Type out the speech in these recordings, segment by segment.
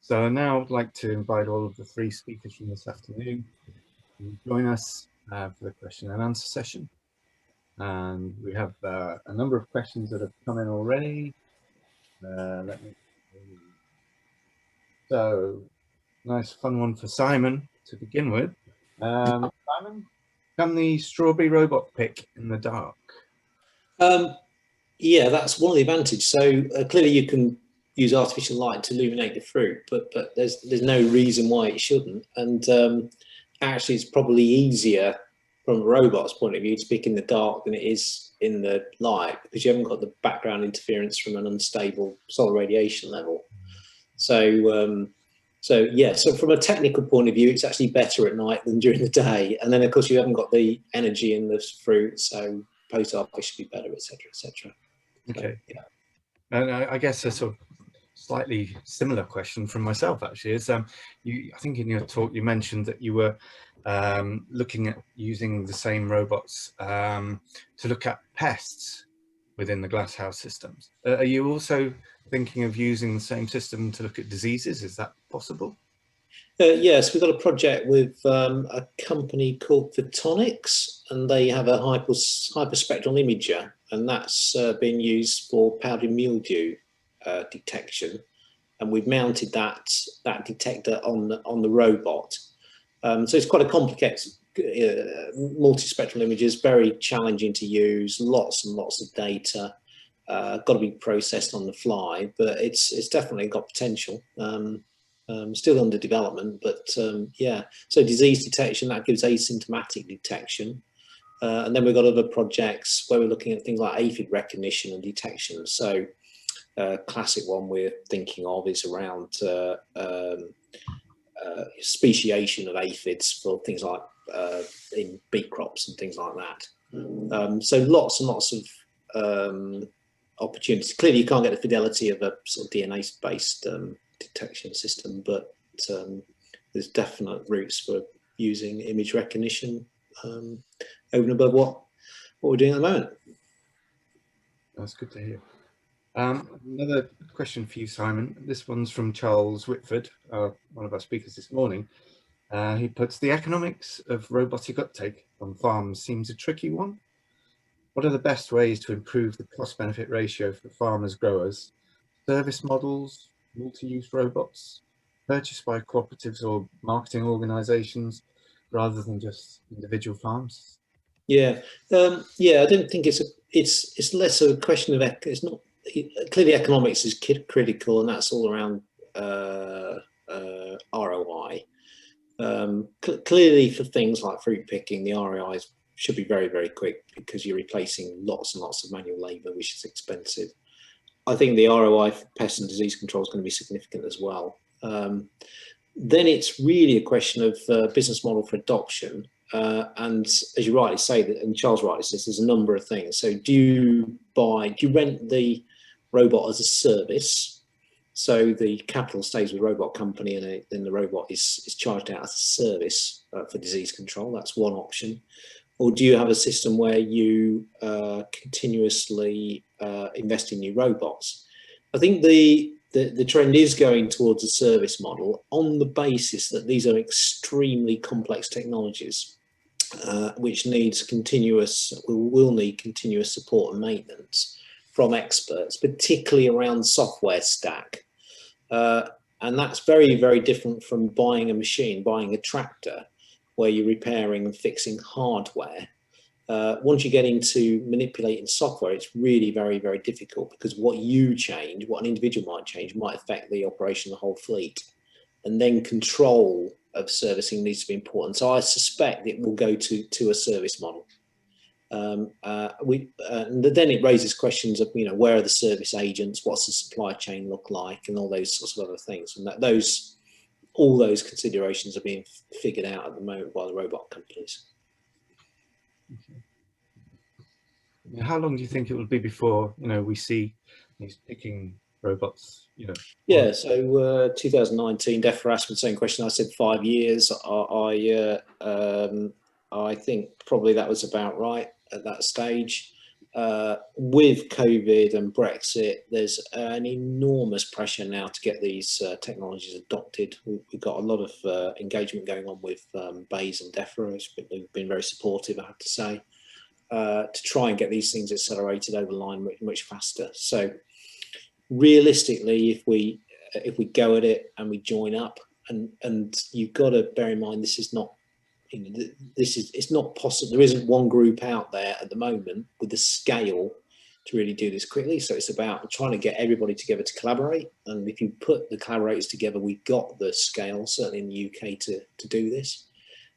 So now I'd like to invite all of the three speakers from this afternoon to join us for the question and answer session. And we have a number of questions that have come in already. Let me see. So, nice fun one for Simon to begin with. Simon, can the strawberry robot pick in the dark? Yeah, that's one of the advantages. So clearly you can use artificial light to illuminate the fruit, but there's no reason why it shouldn't. And actually, it's probably easier from a robot's point of view to pick in the dark than it is in the light, because you haven't got the background interference from an unstable solar radiation level. So so from a technical point of view, it's actually better at night than during the day. And then of course you haven't got the energy in the fruit, so post-harvest should be better, etc., etc. Okay. So, yeah. And I guess a sort of slightly similar question from myself actually is, I think in your talk you mentioned that you were looking at using the same robots to look at pests within the glasshouse systems. Are you also thinking of using the same system to look at diseases? Is that possible? Yes, we've got a project with a company called Photonics, and they have a hyperspectral imager, and that's been used for powdery mildew detection. And we've mounted that detector on the robot. So it's quite a complicated multispectral images, very challenging to use, lots and lots of data, got to be processed on the fly, but it's definitely got potential. Still under development, but yeah. So disease detection, that gives asymptomatic detection. And then we've got other projects where we're looking at things like aphid recognition and detection. So classic one we're thinking of is around speciation of aphids for things like in beet crops and things like that. So lots and lots of opportunities. Clearly you can't get the fidelity of a sort of DNA-based detection system, but there's definite routes for using image recognition over and above what we're doing at the moment. That's good to hear. Another question for you, Simon. This one's from Charles Whitford, one of our speakers this morning. He puts, the economics of robotic uptake on farms seems a tricky one. What are the best ways to improve the cost-benefit ratio for farmers, growers? Service models, multi-use robots, purchased by cooperatives or marketing organisations, rather than just individual farms? Yeah, yeah. I don't think it's less of a question of it's not clearly economics is critical, and that's all around ROI. Clearly, for things like fruit picking, the ROI should be very, very quick because you're replacing lots and lots of manual labour, which is expensive. I think the ROI for pest and disease control is going to be significant as well. Then it's really a question of business model for adoption. And as you rightly say, and Charles rightly says, there's a number of things. So do you rent the robot as a service? So the capital stays with the robot company, and then the robot is charged out as a service for disease control. That's one option. Or do you have a system where you continuously invest in new robots? I think the trend is going towards a service model on the basis that these are extremely complex technologies, which needs will need continuous support and maintenance from experts, particularly around software stack. And that's very, very different from buying a machine, buying a tractor, where you're repairing and fixing hardware. Once you get into manipulating software, it's really very, very difficult, because what you change, what an individual might change, might affect the operation of the whole fleet. And then control of servicing needs to be important. So I suspect it will go to a service model. And then it raises questions of, where are the service agents? What's the supply chain look like? And all those sorts of other things. And all those considerations are being figured out at the moment by the robot companies. How long do you think it will be before we see these picking robots? Yeah, so 2019, Def Rasmussen, same question. I said 5 years. I think probably that was about right at that stage. with COVID and Brexit, there's an enormous pressure now to get these technologies adopted. We've got a lot of engagement going on with Bayes and DEFRA, who've been very supportive, I have to say, to try and get these things accelerated over the line much faster. So realistically, if we go at it and we join up, and you've got to bear in mind, this is not, it's not possible. There isn't one group out there at the moment with the scale to really do this quickly. So it's about trying to get everybody together to collaborate. And if you put the collaborators together, we've got the scale, certainly in the UK, to do this.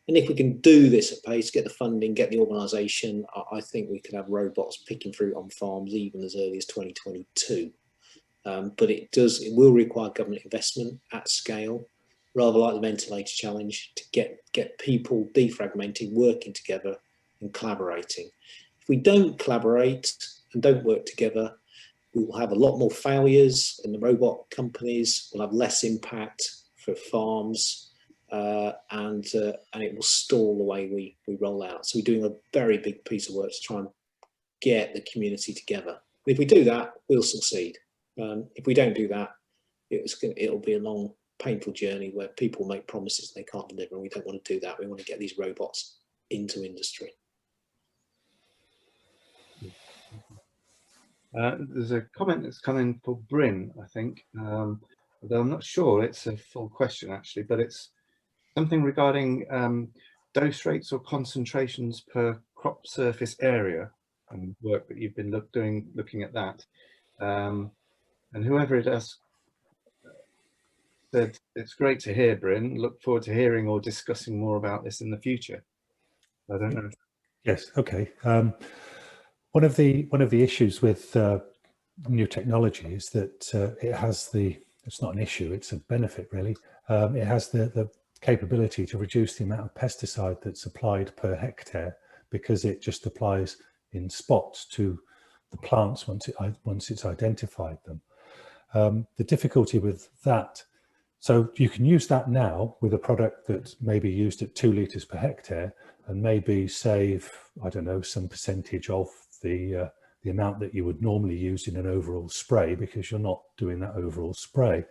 And if we can do this at pace, get the funding, get the organisation, I think we could have robots picking fruit on farms even as early as 2022. But it will require government investment at scale, rather like the ventilator challenge, to get people defragmenting, working together and collaborating. If we don't collaborate and don't work together, we will have a lot more failures in the robot companies, we'll have less impact for farms, and it will stall the way we roll out. So we're doing a very big piece of work to try and get the community together. If we do that, we'll succeed. If we don't do that, it'll be a long, painful journey where people make promises they can't deliver, and we don't want to do that. We want to get these robots into industry. There's a comment that's come in for Bryn, I think, although I'm not sure it's a full question actually, but it's something regarding dose rates or concentrations per crop surface area, and work that you've been looking at that. And whoever it is said, it's great to hear, Bryn. Look forward to hearing or discussing more about this in the future. I don't know. Yes, okay. One of the issues with new technology is that it's not an issue, it's a benefit really. It has the capability to reduce the amount of pesticide that's applied per hectare, because it just applies in spots to the plants once it's identified them. The difficulty with that, so you can use that now with a product that's maybe used at 2 litres per hectare and maybe save, I don't know, some percentage of the amount that you would normally use in an overall spray, because you're not doing that overall spray.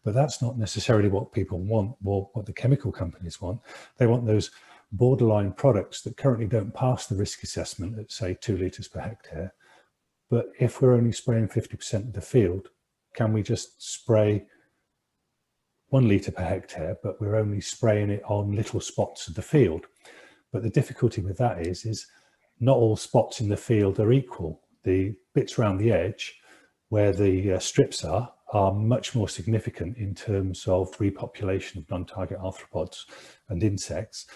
But that's not necessarily what people want, or what the chemical companies want. They want those borderline products that currently don't pass the risk assessment at, say, 2 litres per hectare. But if we're only spraying 50% of the field, can we just spray 1 litre per hectare, but we're only spraying it on little spots of the field? But the difficulty with that is not all spots in the field are equal. The bits around the edge where the strips are much more significant in terms of repopulation of non-target arthropods and insects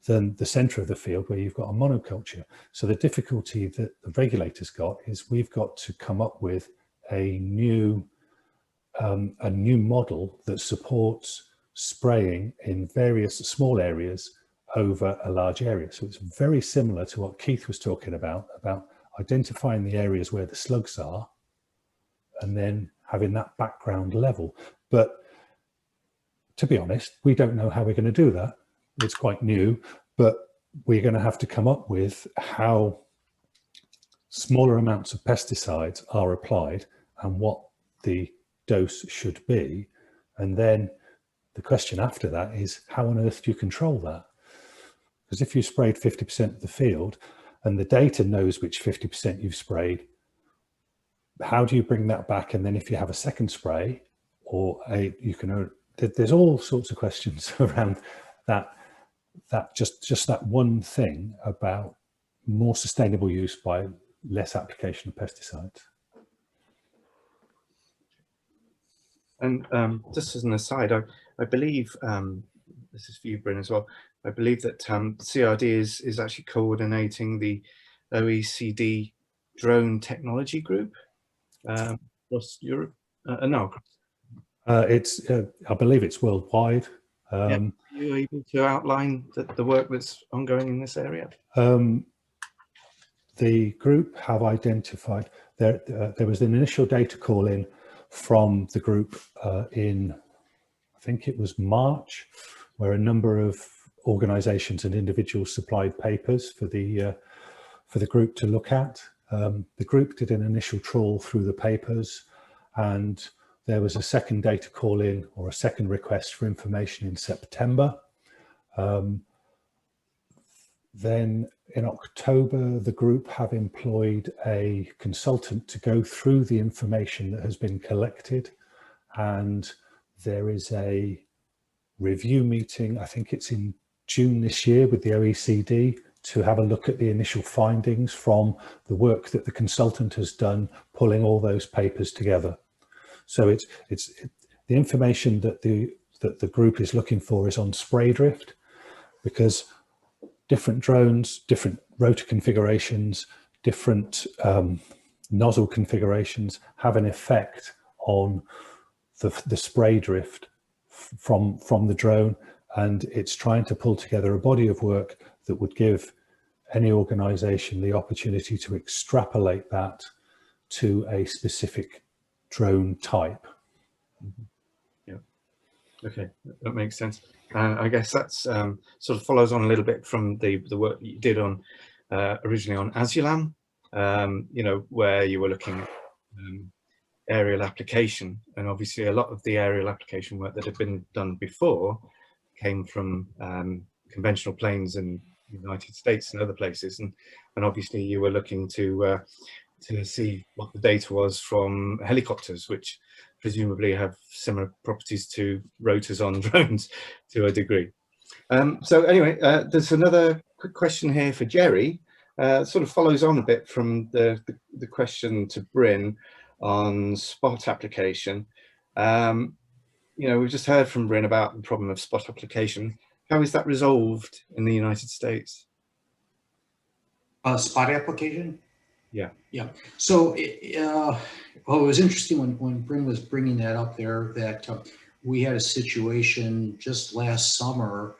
than the centre of the field where you've got a monoculture. So the difficulty that the regulators got is we've got to come up with a new model that supports spraying in various small areas over a large area. So it's very similar to what Keith was talking about identifying the areas where the slugs are and then having that background level. But to be honest, we don't know how we're going to do that. It's quite new, but we're going to have to come up with how smaller amounts of pesticides are applied and what the dose should be. And then the question after that is, how on earth do you control that? Because if you sprayed 50% of the field and the data knows which 50% you've sprayed, how do you bring that back? And then if you have a second spray, or there's all sorts of questions around that just that one thing about more sustainable use by less application of pesticides. And just as an aside, I believe, this is for you, Bryn, as well, I believe that CRD is actually coordinating the OECD drone technology group across Europe. No. I believe it's worldwide. Yeah. Are you able to outline the work that's ongoing in this area? The group have identified, there was an initial data call in from the group in, I think it was March, where a number of organisations and individuals supplied papers for the group to look at. The group did an initial trawl through the papers, and there was a second data call in, or a second request for information, in September. Then in October, the group have employed a consultant to go through the information that has been collected, and there is a review meeting, I think it's in June this year, with the OECD to have a look at the initial findings from the work that the consultant has done, pulling all those papers together. So it's the information that the group is looking for is on spray drift, because different drones, different rotor configurations, different nozzle configurations have an effect on the spray drift from the drone, and it's trying to pull together a body of work that would give any organization the opportunity to extrapolate that to a specific drone type. Yeah, okay, that makes sense. I guess that's sort of follows on a little bit from the work that you did on originally on Azulam, you know, where you were looking at aerial application, and obviously a lot of the aerial application work that had been done before came from conventional planes in the United States and other places, and obviously you were looking to see what the data was from helicopters, which presumably have similar properties to rotors on drones to a degree. So anyway, there's another quick question here for Jerry. Sort of follows on a bit from the question to Bryn on spot application. You know, we've just heard from Bryn about the problem of spot application. How is that resolved in the United States? Spot application? Yeah. Yeah. So, well, it was interesting when Bryn was bringing that up there, that we had a situation just last summer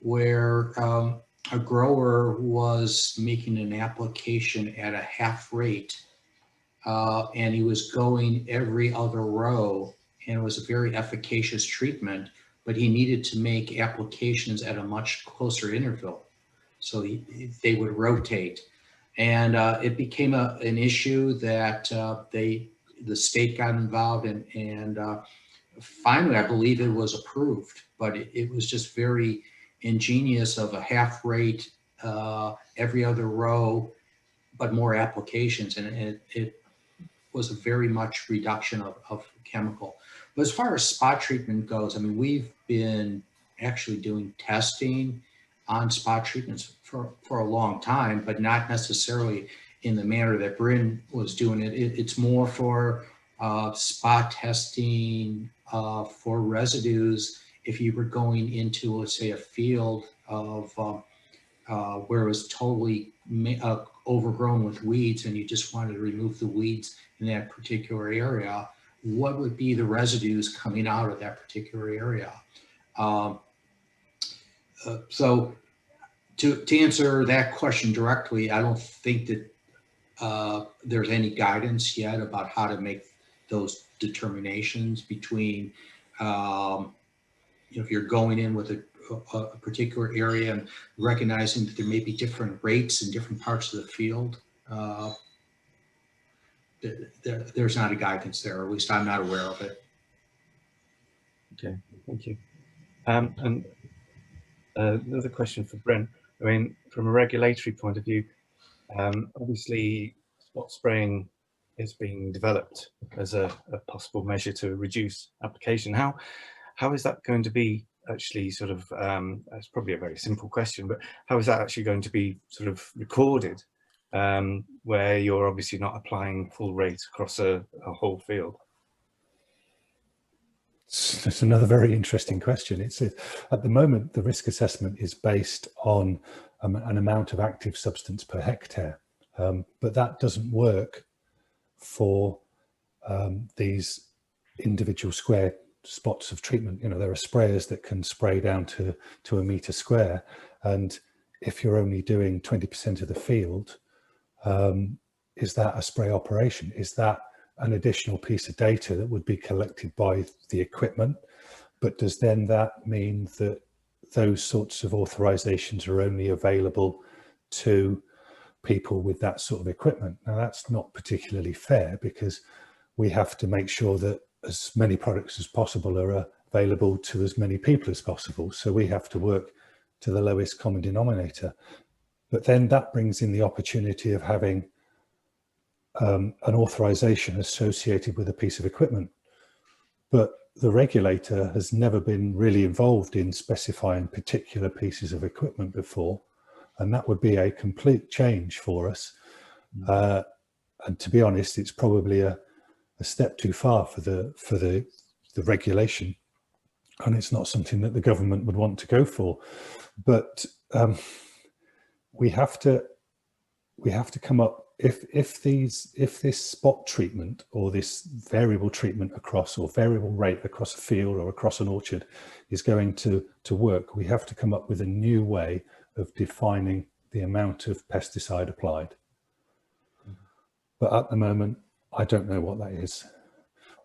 where a grower was making an application at a half rate, and he was going every other row, and it was a very efficacious treatment, but he needed to make applications at a much closer interval. So they would rotate. And it became an issue that the state got involved in, and finally, I believe it was approved, but it was just very ingenious of a half rate every other row, but more applications, and it was a very much reduction of chemical. But as far as spot treatment goes, I mean, we've been actually doing testing on spot treatments for a long time, but not necessarily in the manner that Bryn was doing it. It's more for spot testing for residues if you were going into, let's say, a field of where it was totally overgrown with weeds, and you just wanted to remove the weeds in that particular area. What would be the residues coming out of that particular area? So to answer that question directly, I don't think that there's any guidance yet about how to make those determinations between, if you're going in with a particular area and recognizing that there may be different rates in different parts of the field. There's not a guidance there, or at least I'm not aware of it. Okay, thank you. And another question for Bryn. I mean, from a regulatory point of view, obviously spot spraying is being developed as a possible measure to reduce application. How is that going to be actually sort of, that's probably a very simple question, but how is that actually going to be sort of recorded, where you're obviously not applying full rate across a whole field? That's another very interesting question. It's at the moment, the risk assessment is based on an amount of active substance per hectare, but that doesn't work for these individual square spots of treatment. You know, there are sprayers that can spray down to a meter square, and if you're only doing 20% of the field, is that a spray operation? Is that an additional piece of data that would be collected by the equipment? But does then that mean that those sorts of authorizations are only available to people with that sort of equipment. Now, that's not particularly fair, because we have to make sure that as many products as possible are available to as many people as possible. So we have to work to the lowest common denominator. But then that brings in the opportunity of having an authorization associated with a piece of equipment. But the regulator has never been really involved in specifying particular pieces of equipment before, and that would be a complete change for us. And to be honest, it's probably a step too far for the regulation, and it's not something that the government would want to go for. But we have to come up, if this spot treatment or this variable treatment across, or variable rate across a field or across an orchard is going to work, we have to come up with a new way of defining the amount of pesticide applied. But at the moment, I don't know what that is.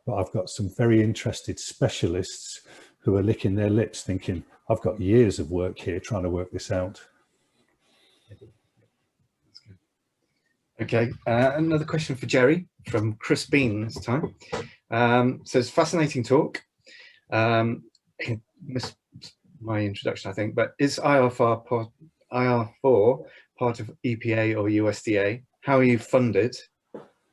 But I've got some very interested specialists who are licking their lips thinking, I've got years of work here trying to work this out. Okay, another question for Jerry from Chris Bean this time. Says, fascinating talk. He missed my introduction, I think, but is IR4 part of EPA or USDA? How are you funded?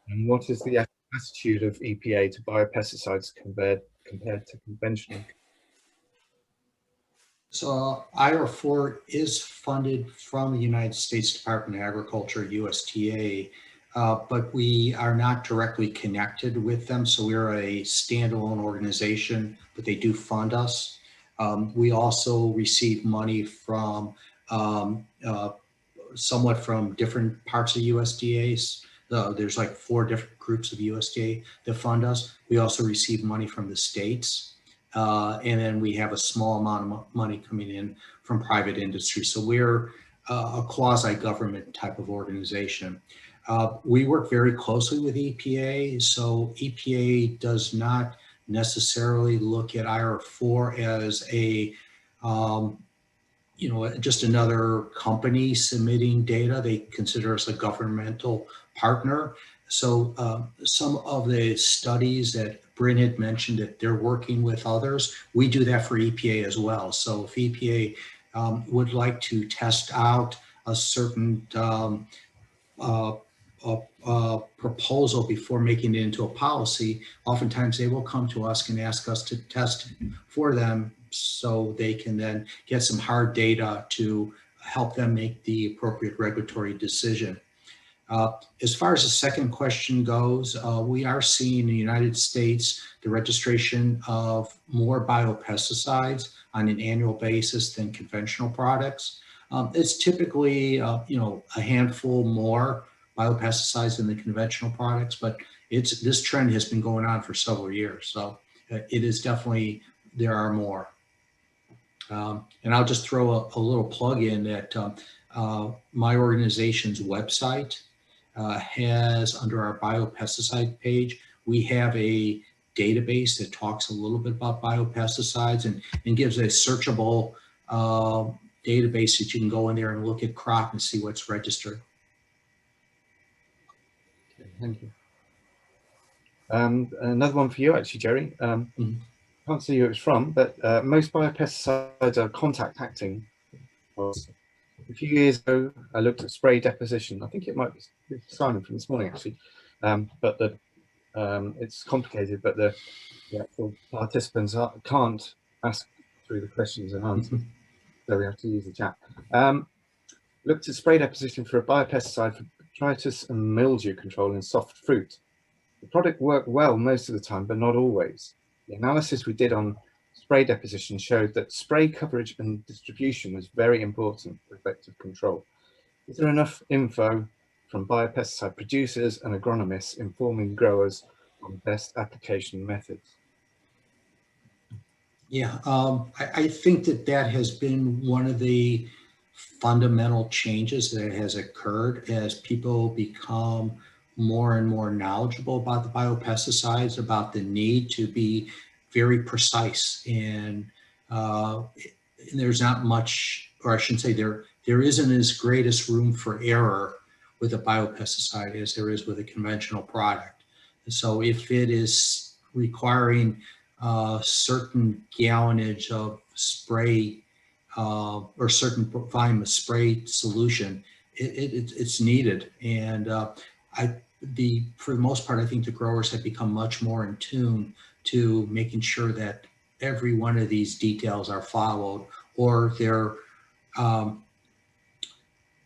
And what is the attitude of EPA to biopesticides compared to conventional? So IR4 is funded from the United States Department of Agriculture, USDA, but we are not directly connected with them. So we're a standalone organization, but they do fund us. We also receive money from somewhat from different parts of USDA. There's like 4 different groups of USDA that fund us. We also receive money from the states. And then we have a small amount of money coming in from private industry. So we're a quasi-government type of organization. We work very closely with EPA. So EPA does not necessarily look at IR4 as a, just another company submitting data. They consider us a governmental partner. So some of the studies that Bryn had mentioned that they're working with others, we do that for EPA as well. So if EPA would like to test out a certain proposal before making it into a policy, oftentimes they will come to us and ask us to test for them so they can then get some hard data to help them make the appropriate regulatory decision. As far as the second question goes, we are seeing in the United States the registration of more biopesticides on an annual basis than conventional products. It's typically, a handful more biopesticides than the conventional products, but this trend has been going on for several years. So it is definitely, there are more. And I'll just throw a little plug in that my organization's website has, under our biopesticide page, we have a database that talks a little bit about biopesticides and gives a searchable database that you can go in there and look at crop and see what's registered. Okay, thank you. Another one for you, actually, Jerry. Can't see who it's from, but most biopesticides are contact acting. A few years ago, I looked at spray deposition. I think it might be Simon from this morning, actually, but it's complicated. But the actual participants can't ask through the questions and answers, so we have to use the chat. Looked at spray deposition for a biopesticide for detritus and mildew control in soft fruit. The product worked well most of the time, but not always. The analysis we did on spray deposition showed that spray coverage and distribution was very important for effective control. Is there enough info from biopesticide producers and agronomists informing growers on best application methods? Yeah, I think that has been one of the fundamental changes that has occurred as people become more and more knowledgeable about the biopesticides, about the need to be very precise. And there's not much, or I shouldn't say there isn't as greatest room for error with a biopesticide as there is with a conventional product. So if it is requiring certain gallonage of spray or certain volume of spray solution, it's needed. And for the most part, I think the growers have become much more in tune to making sure that every one of these details are followed, or their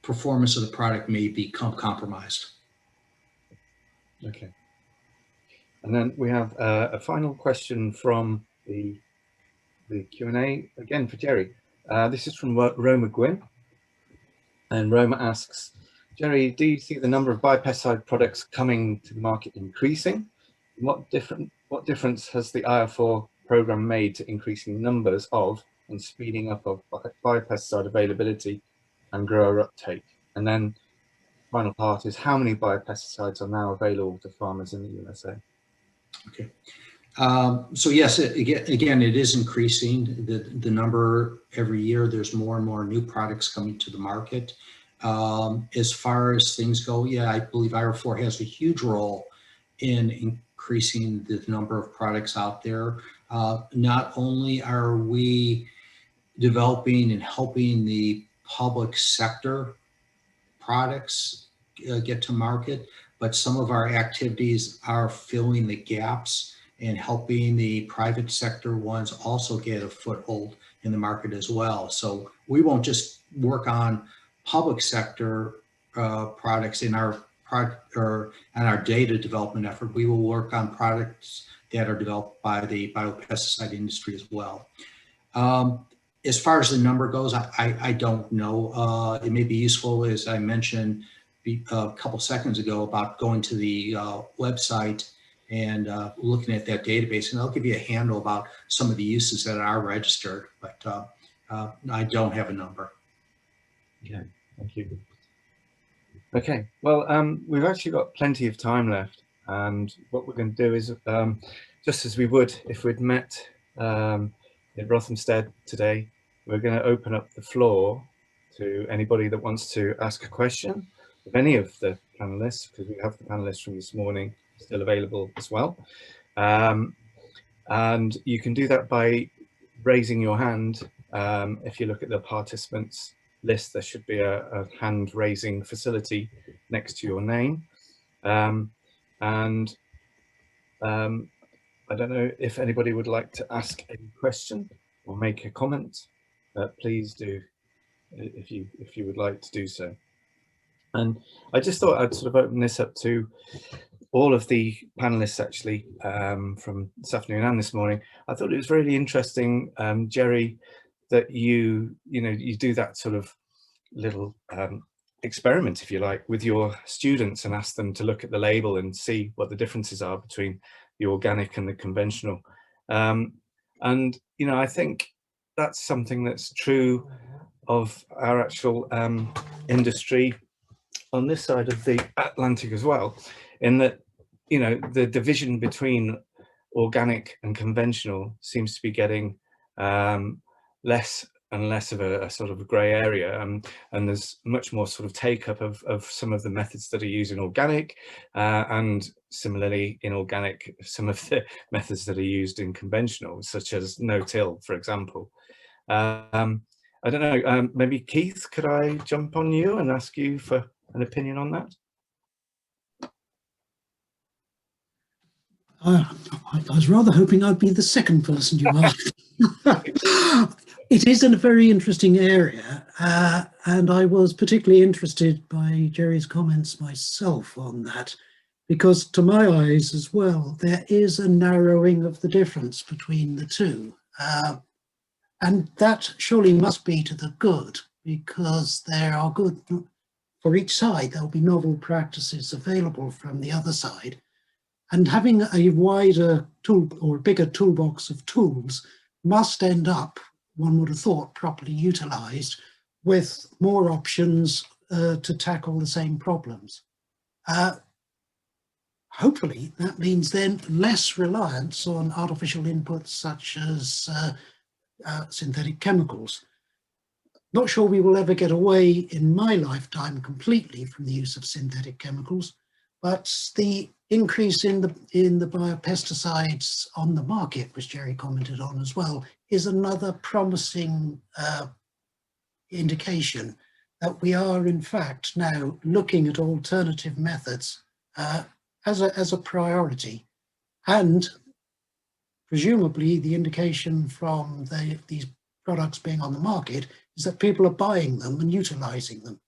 performance of the product may become compromised. Okay. And then we have a final question from the Q&A, again for Jerry. This is from Roma Gwyn. And Roma asks, Jerry, do you see the number of biopesticide products coming to the market increasing? What difference has the IR4 program made to increasing numbers of and speeding up of biopesticide availability and grower uptake? And then final part is, how many biopesticides are now available to farmers in the USA? Okay. So yes, again, it is increasing the number every year. There's more and more new products coming to the market. As far as things go, yeah, I believe IR4 has a huge role in increasing the number of products out there. Not only are we developing and helping the public sector products get to market, but some of our activities are filling the gaps and helping the private sector ones also get a foothold in the market as well. So we won't just work on public sector products in our data development effort. We will work on products that are developed by the biopesticide industry as well. As far as the number goes, I don't know. It may be useful, as I mentioned a couple seconds ago, about going to the website and looking at that database, and I'll give you a handle about some of the uses that are registered, but I don't have a number. Okay, thank you. Okay, well, we've actually got plenty of time left, and what we're going to do is, just as we would if we'd met in Rothamsted today, we're going to open up the floor to anybody that wants to ask a question of any of the panelists, because we have the panelists from this morning still available as well. And you can do that by raising your hand. If you look at the participants list, there should be a hand raising facility next to your name. I don't know if anybody would like to ask a question or make a comment. Please do if you would like to do so. And I just thought I'd sort of open this up to all of the panelists actually, from this afternoon and this morning. I thought it was really interesting, Jerry, that you do that sort of little experiment, if you like, with your students and ask them to look at the label and see what the differences are between the organic and the conventional. And I think that's something that's true of our actual industry on this side of the Atlantic as well, in that the division between organic and conventional seems to be getting less and less of a sort of a grey area, and there's much more sort of take up of some of the methods that are used in organic, and similarly in organic some of the methods that are used in conventional, such as no-till, for example. I don't know, maybe Keith, could I jump on you and ask you for an opinion on that? I was rather hoping I'd be the second person you asked. It is a very interesting area, and I was particularly interested by Jerry's comments myself on that, because to my eyes as well, there is a narrowing of the difference between the two. And that surely must be to the good, because there are good, for each side, there'll be novel practices available from the other side. And having a wider tool or bigger toolbox of tools must end up, one would have thought, properly utilized with more options to tackle the same problems. Hopefully that means then less reliance on artificial inputs such as synthetic chemicals. Not sure we will ever get away in my lifetime completely from the use of synthetic chemicals, but the increase in the biopesticides on the market, which Jerry commented on as well, is another promising indication that we are in fact now looking at alternative methods as a priority. And presumably the indication from these products being on the market is that people are buying them and utilizing them.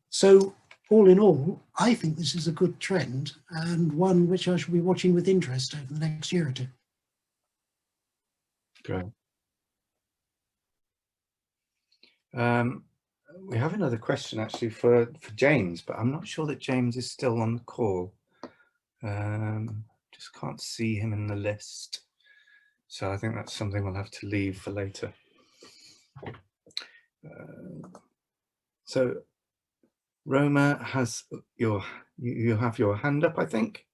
So all in all, I think this is a good trend and one which I shall be watching with interest over the next year or two. Great. We have another question actually for James, but I'm not sure that James is still on the call. Just can't see him in the list. So I think that's something we'll have to leave for later. So Roma has you have your hand up, I think.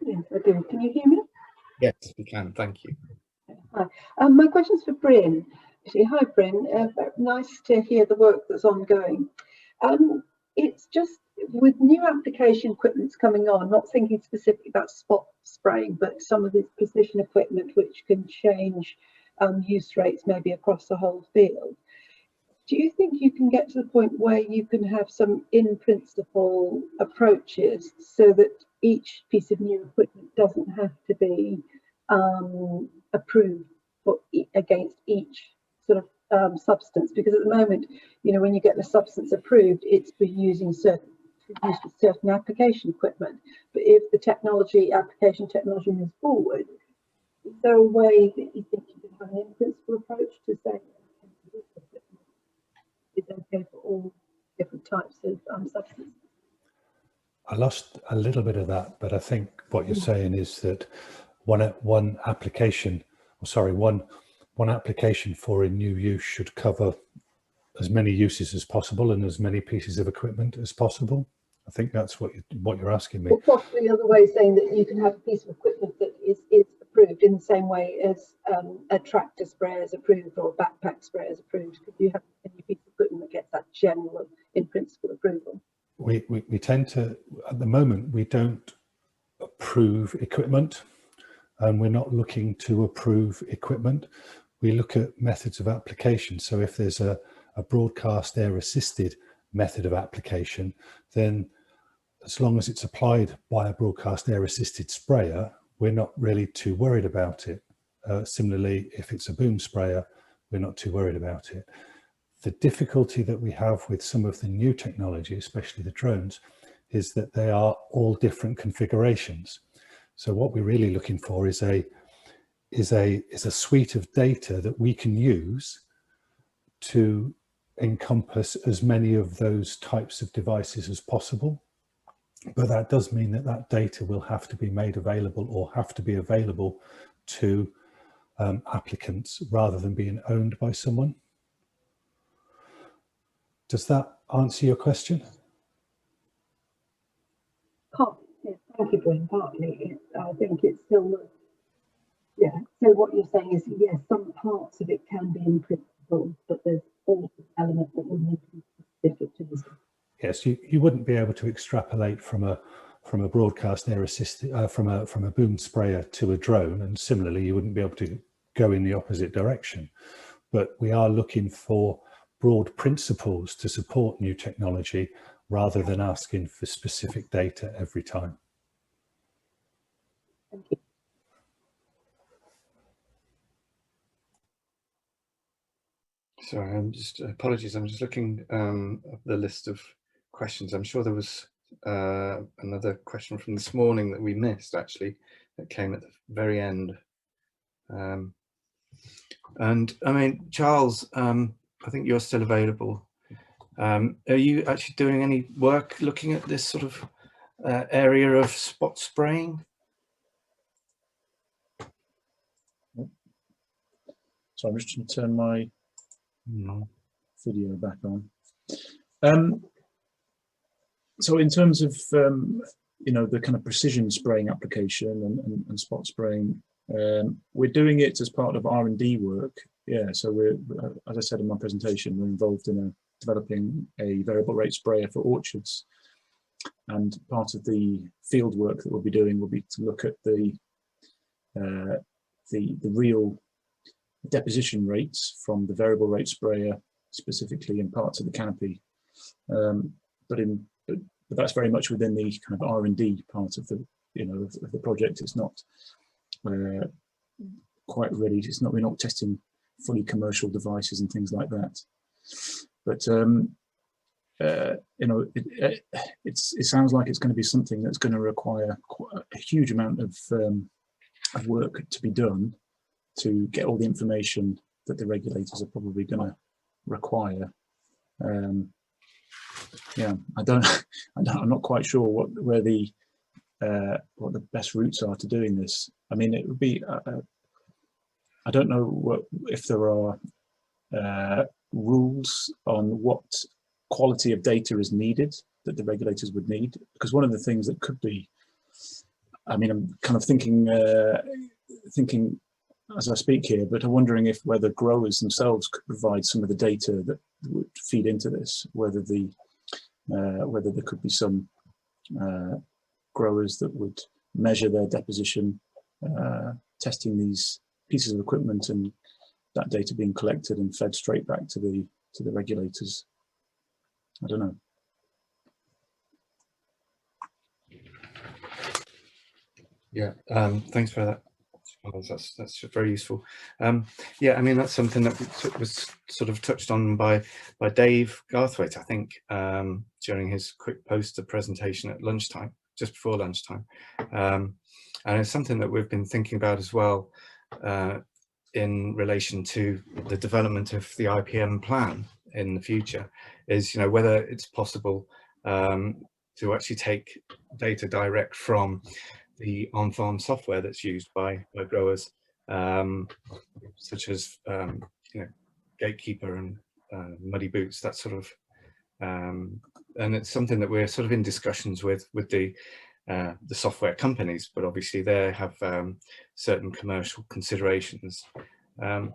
Yes, I do. Can you hear me? Yes, we can. Thank you. Hi. My question's for Bryn. Hi, Bryn. Nice to hear the work that's ongoing. It's just with new application equipments coming on, not thinking specifically about spot spraying, but some of this precision equipment which can change use rates maybe across the whole field. Do you think you can get to the point where you can have some in-principle approaches so that each piece of new equipment doesn't have to be approved against each sort of substance? Because at the moment, you know, when you get the substance approved, it's for using certain application equipment. But if the application technology moves forward, is there a way that you think you can have an in-principle approach to say it's okay for all different types of substances? I lost a little bit of that, but I think what you're saying is that one application for a new use should cover as many uses as possible and as many pieces of equipment as possible. I think that's what you're asking me. Or possibly another way of saying that you can have a piece of equipment that is approved in the same way as a tractor sprayer is approved or a backpack sprayer is approved. Could you have any piece of equipment that gets that general in-principle approval? We tend to, at the moment, we don't approve equipment, and we're not looking to approve equipment. We look at methods of application. So if there's a broadcast air assisted method of application, then as long as it's applied by a broadcast air assisted sprayer, we're not really too worried about it. Similarly, if it's a boom sprayer, we're not too worried about it. The difficulty that we have with some of the new technology, especially the drones, is that they are all different configurations. So what we're really looking for is a suite of data that we can use to encompass as many of those types of devices as possible. But that does mean that that data will have to be made available or have to be available to applicants rather than being owned by someone. Does that answer your question? Partly, yes. Thank you, Bryn. Partly, I think it's still, yeah. So what you're saying is, yes, some parts of it can be in principle, but there's also an element that will need to be specific to this. Yes, you wouldn't be able to extrapolate from a broadcast air assisted from a boom sprayer to a drone, and similarly, you wouldn't be able to go in the opposite direction. But we are looking for broad principles to support new technology rather than asking for specific data every time. Thank you. Sorry, apologies. I'm just looking at the list of questions. I'm sure there was another question from this morning that we missed, actually, that came at the very end. And I mean, Charles, I think you're still available. Are you actually doing any work looking at this sort of area of spot spraying? So I'm just going to turn my video back on. So in terms of you know, the kind of precision spraying application and spot spraying, we're doing it as part of R&D work yeah, so we're, as I said in my presentation, we're involved in developing a variable rate sprayer for orchards. And part of the field work that we'll be doing will be to look at the real deposition rates from the variable rate sprayer, specifically in parts of the canopy. But that's very much within the kind of R&D part of the, of the project. It's not quite ready. We're not testing fully commercial devices and things like that. But it sounds like it's going to be something that's going to require quite a huge amount of work to be done to get all the information that the regulators are probably going to require. Yeah, I'm not quite sure what the best routes are to doing this. I mean, it would be, I don't know if there are rules on what quality of data is needed that the regulators would need, because one of the things that could be, I mean, I'm kind of thinking as I speak here, but I'm wondering if whether growers themselves could provide some of the data that would feed into this, whether there could be some growers that would measure their deposition, testing these pieces of equipment, and that data being collected and fed straight back to the regulators. I don't know. Yeah, thanks for that. That's very useful. Yeah, I mean, that's something that was sort of touched on by Dave Garthwaite, I think, during his quick poster presentation at lunchtime, just before lunchtime. And it's something that we've been thinking about as well in relation to the development of the IPM plan in the future, is whether it's possible to actually take data direct from the on-farm software that's used by growers, such as Gatekeeper and Muddy Boots, that sort of, and it's something that we're sort of in discussions with the software companies, but obviously they have certain commercial considerations. I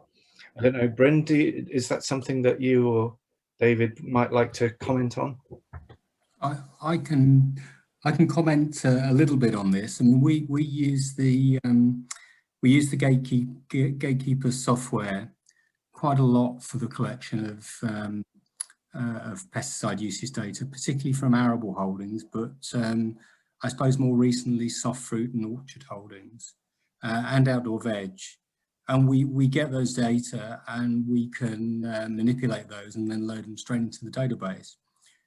don't know, Bryn, is that something that you or David might like to comment on? I can comment a little bit on this. I mean, we use the Gatekeeper software quite a lot for the collection of pesticide usage data, particularly from arable holdings, but I suppose more recently soft fruit and orchard holdings and outdoor veg. And we get those data and we can manipulate those and then load them straight into the database.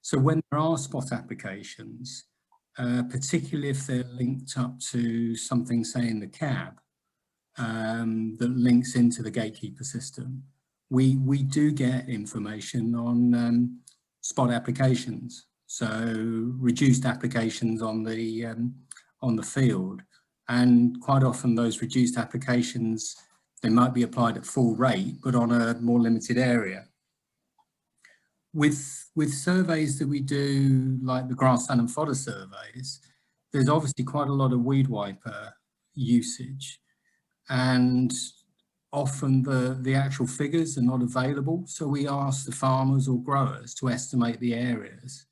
So when there are spot applications, particularly if they're linked up to something, say in the cab, that links into the Gatekeeper system, we do get information on spot applications, so reduced applications on the field, and quite often those reduced applications, they might be applied at full rate, but on a more limited area. With surveys that we do, like the grassland and fodder surveys, there's obviously quite a lot of weed wiper usage, and often the actual figures are not available. So we ask the farmers or growers to estimate the areas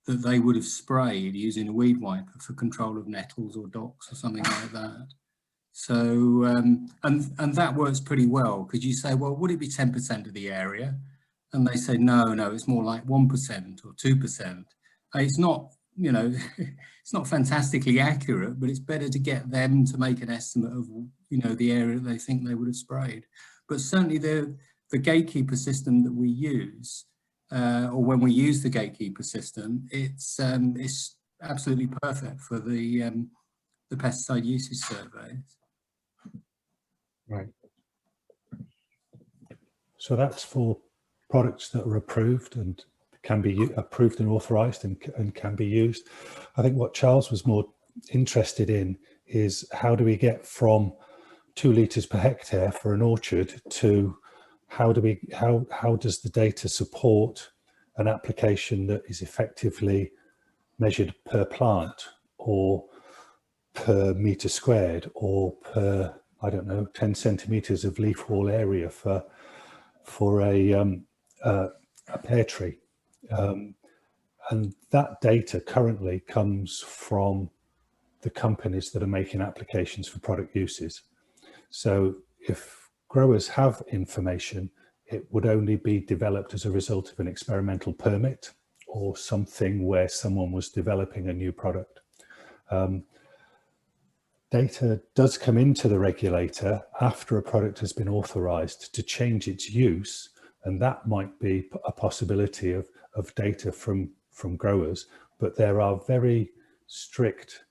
that they would have sprayed using a weed wiper for control of nettles or docks or something like that. So, and that works pretty well, because you say, well, would it be 10% of the area? And they say, no, it's more like 1% or 2%. It's not, it's not fantastically accurate, but it's better to get them to make an estimate of, the area they think they would have sprayed. But certainly the Gatekeeper system that we use, or when we use the Gatekeeper system, it's absolutely perfect for the pesticide usage surveys. Right. So that's for products that are approved and can be approved and authorized and can be used. I think what Charles was more interested in is how do we get from 2 litres per hectare for an orchard to how does the data support an application that is effectively measured per plant or per metre squared or per, I don't know, 10 centimetres of leaf wall area for for a pear tree. And that data currently comes from the companies that are making applications for product uses. So if growers have information, it would only be developed as a result of an experimental permit or something where someone was developing a new product. Data does come into the regulator after a product has been authorized to change its use, and that might be a possibility of data from growers, but there are very strict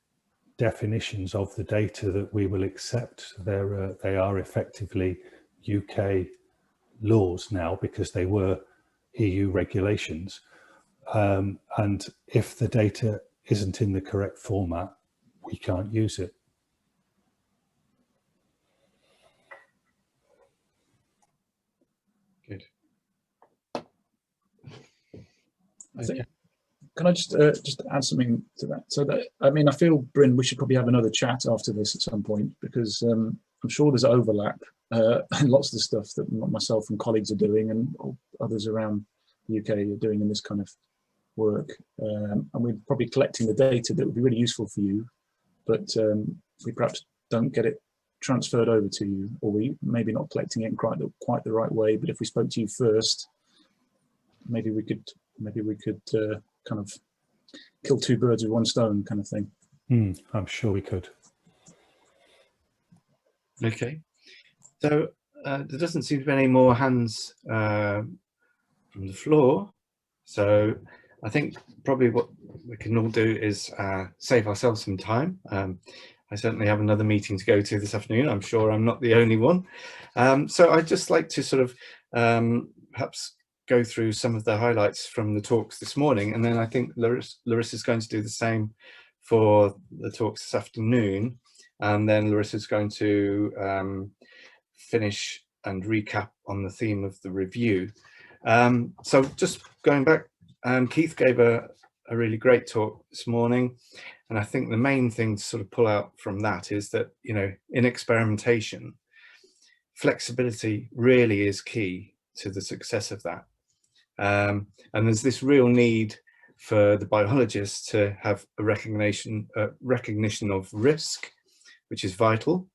definitions of the data that we will accept. They are effectively UK laws now because they were EU regulations. And if the data isn't in the correct format, we can't use it. Good. I think, can I just add something to that? So that, I mean, I feel, Bryn, we should probably have another chat after this at some point, because I'm sure there's overlap and lots of the stuff that myself and colleagues are doing and others around the UK are doing in this kind of work. And we're probably collecting the data that would be really useful for you, but we perhaps don't get it transferred over to you, or we maybe not collecting it in quite the right way. But if we spoke to you first, maybe we could kind of kill two birds with one stone kind of thing. I'm sure we could. Okay, so there doesn't seem to be any more hands from the floor, so I think probably what we can all do is save ourselves some time. I certainly have another meeting to go to this afternoon. I'm sure I'm not the only one. So I'd just like to sort of perhaps go through some of the highlights from the talks this morning, and then I think Larissa's going to do the same for the talks this afternoon, and then Larissa's going to finish and recap on the theme of the review. So just going back, Keith gave a really great talk this morning, and I think the main thing to sort of pull out from that is that, you know, in experimentation, flexibility really is key to the success of that. And there's this real need for the biologists to have a recognition of risk, which is vital.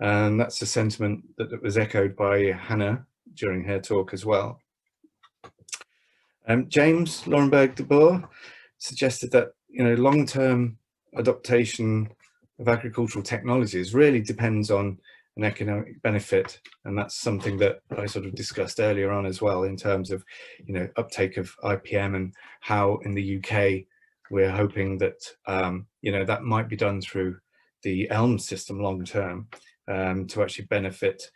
And that's a sentiment that was echoed by Hannah during her talk as well. James Laurenberg de Boer suggested that, you know, long-term adaptation of agricultural technologies really depends on an economic benefit, and that's something that I sort of discussed earlier on as well, in terms of, you know, uptake of IPM and how in the UK we're hoping that you know, that might be done through the ELM system long term, to actually benefit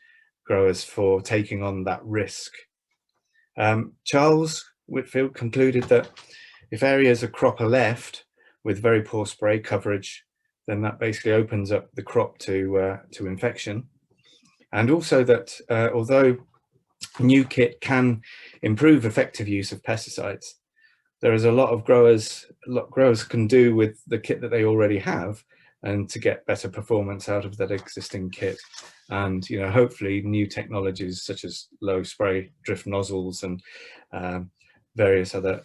growers for taking on that risk. Charles Whitfield concluded that if areas of crop are left with very poor spray coverage, then that basically opens up the crop to infection. And also that although new kit can improve effective use of pesticides, there is a lot growers can do with the kit that they already have, and to get better performance out of that existing kit. And, you know, hopefully new technologies such as low spray drift nozzles and various other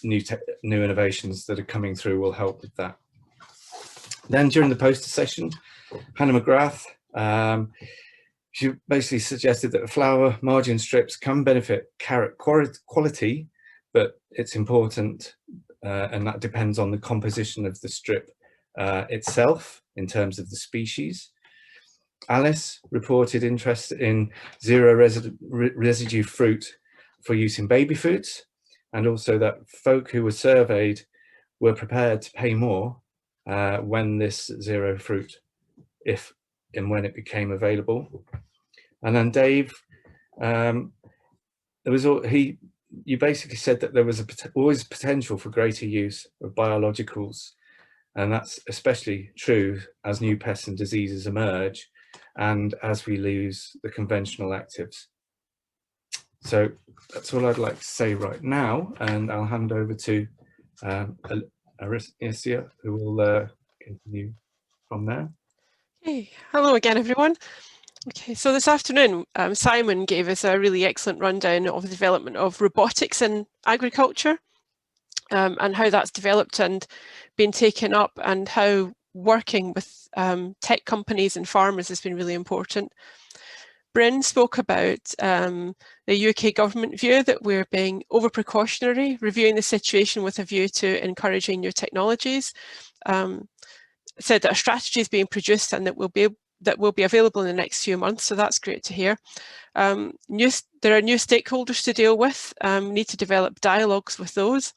new innovations that are coming through will help with that. Then during the poster session, Hannah McGrath, she basically suggested that flower margin strips can benefit carrot quality, but it's important, and that depends on the composition of the strip itself in terms of the species. Alice reported interest in zero residue fruit for use in baby foods, and also that folk who were surveyed were prepared to pay more when this zero fruit, if and when it became available. And then Dave, you basically said that there was always potential for greater use of biologicals, and that's especially true as new pests and diseases emerge and as we lose the conventional actives. So that's all I'd like to say right now, and I'll hand over to Alicia, who will continue from there. Hey, hello again, everyone. Okay, so this afternoon, Simon gave us a really excellent rundown of the development of robotics in agriculture, and how that's developed and been taken up, and how working with tech companies and farmers has been really important. Bryn spoke about the UK government view that we're being over precautionary, reviewing the situation with a view to encouraging new technologies. Said that a strategy is being produced and that will be available in the next few months, so that's great to hear. There are new stakeholders to deal with. We need to develop dialogues with those.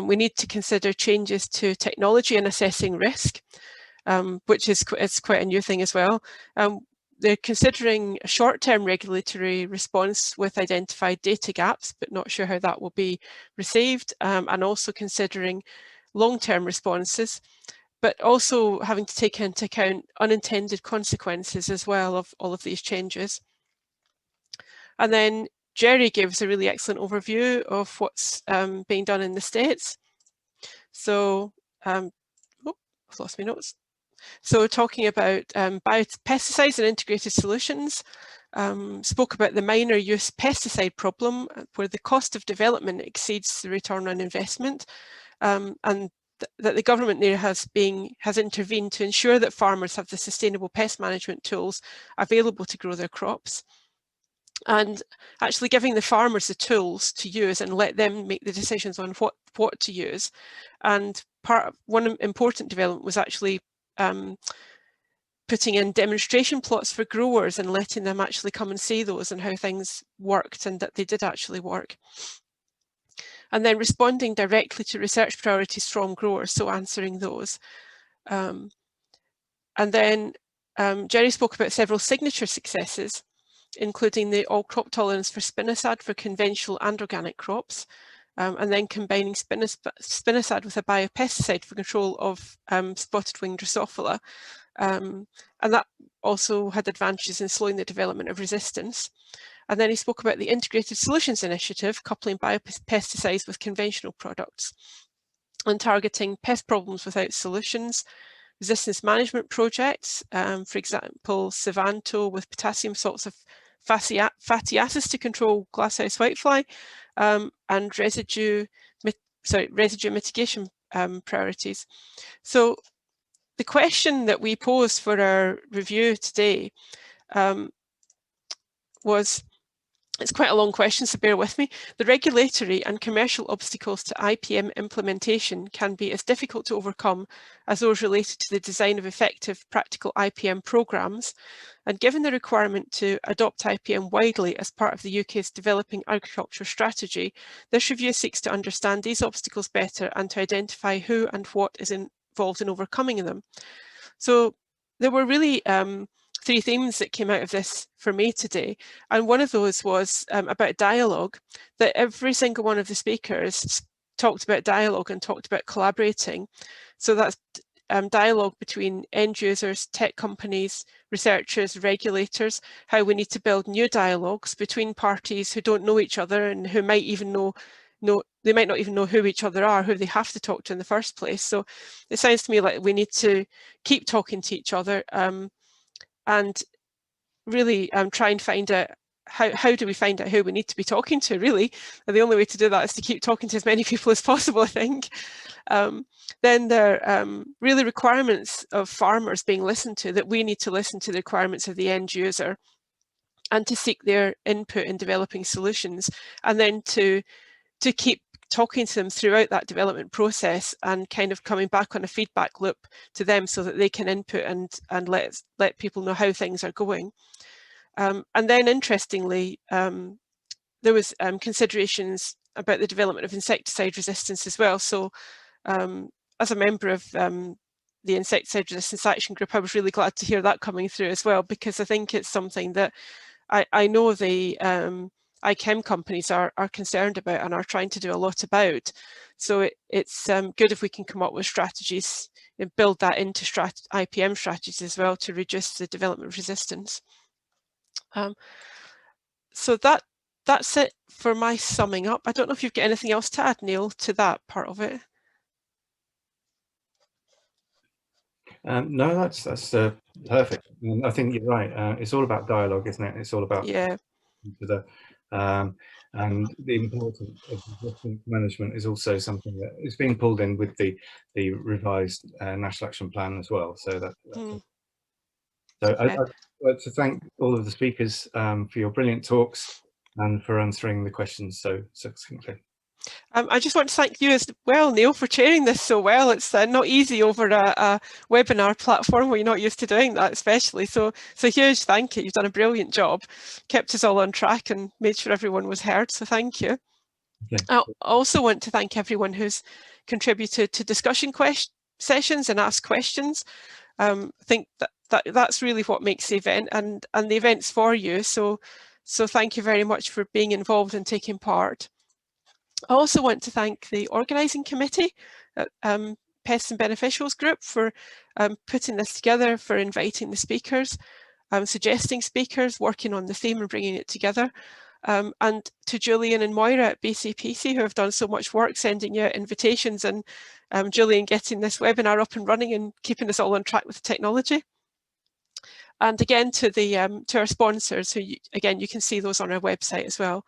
We need to consider changes to technology and assessing risk, which is quite a new thing as well. They're considering a short-term regulatory response with identified data gaps, but not sure how that will be received, and also considering long-term responses, but also having to take into account unintended consequences as well of all of these changes. And then Jerry gives a really excellent overview of what's being done in the States. So, I've lost my notes. So talking about biopesticides and integrated solutions, spoke about the minor use pesticide problem, where the cost of development exceeds the return on investment, and that the government there has intervened to ensure that farmers have the sustainable pest management tools available to grow their crops, and actually giving the farmers the tools to use and let them make the decisions on what to use. And one important development was actually putting in demonstration plots for growers and letting them actually come and see those and how things worked, and that they did actually work. And then responding directly to research priorities from growers, so answering those. And then Jerry spoke about several signature successes, including the all crop tolerance for spinosad for conventional and organic crops, and then combining spinosad with a biopesticide for control of spotted wing Drosophila. And that also had advantages in slowing the development of resistance. And then he spoke about the Integrated Solutions Initiative, coupling biopesticides with conventional products and targeting pest problems without solutions, resistance management projects, for example, Savanto with potassium salts of fatty acids to control glasshouse whitefly, and residue mitigation priorities. So the question that we posed for our review today was, it's quite a long question, so bear with me. The regulatory and commercial obstacles to IPM implementation can be as difficult to overcome as those related to the design of effective practical IPM programmes. And given the requirement to adopt IPM widely as part of the UK's developing agriculture strategy, this review seeks to understand these obstacles better and to identify who and what is involved in overcoming them. So there were really three themes that came out of this for me today. And one of those was about dialogue, that every single one of the speakers talked about dialogue and talked about collaborating. So that's dialogue between end users, tech companies, researchers, regulators, how we need to build new dialogues between parties who don't know each other and who might even they might not even know who each other are, who they have to talk to in the first place. So it sounds to me like we need to keep talking to each other, and really try and find out how do we find out who we need to be talking to, really. And the only way to do that is to keep talking to as many people as possible, I think. Then there are really requirements of farmers being listened to, that we need to listen to the requirements of the end user and to seek their input in developing solutions, and then to keep talking to them throughout that development process and kind of coming back on a feedback loop to them so that they can input and let people know how things are going. And then interestingly, there was considerations about the development of insecticide resistance as well. So as a member of the Insecticide Resistance Action Group, I was really glad to hear that coming through as well, because I think it's something that I know the IChem companies are concerned about and are trying to do a lot about. So it's good if we can come up with strategies and build that into IPM strategies as well to reduce the development of resistance. So that's it for my summing up. I don't know if you've got anything else to add, Neil, to that part of it. No, that's Perfect. And I think you're right. It's all about dialogue, isn't it? It's all about and the importance of risk management is also something that is being pulled in with the revised National Action Plan as well. So I'd like to thank all of the speakers for your brilliant talks and for answering the questions so succinctly. I just want to thank you as well, Neil, for chairing this so well. It's not easy over a webinar platform where you're not used to doing that, especially. So huge thank you. You've done a brilliant job, kept us all on track and made sure everyone was heard. So thank you. Okay. I also want to thank everyone who's contributed to discussion sessions and asked questions. I think that's really what makes the event, and the event's for you. So thank you very much for being involved and taking part. I also want to thank the organising committee at Pests Beneficials group for putting this together, for inviting the speakers, suggesting speakers, working on the theme and bringing it together. And to Julian and Moira at BCPC, who have done so much work sending you invitations, and Julian getting this webinar up and running and keeping us all on track with the technology. And again to our sponsors, who again you can see those on our website as well.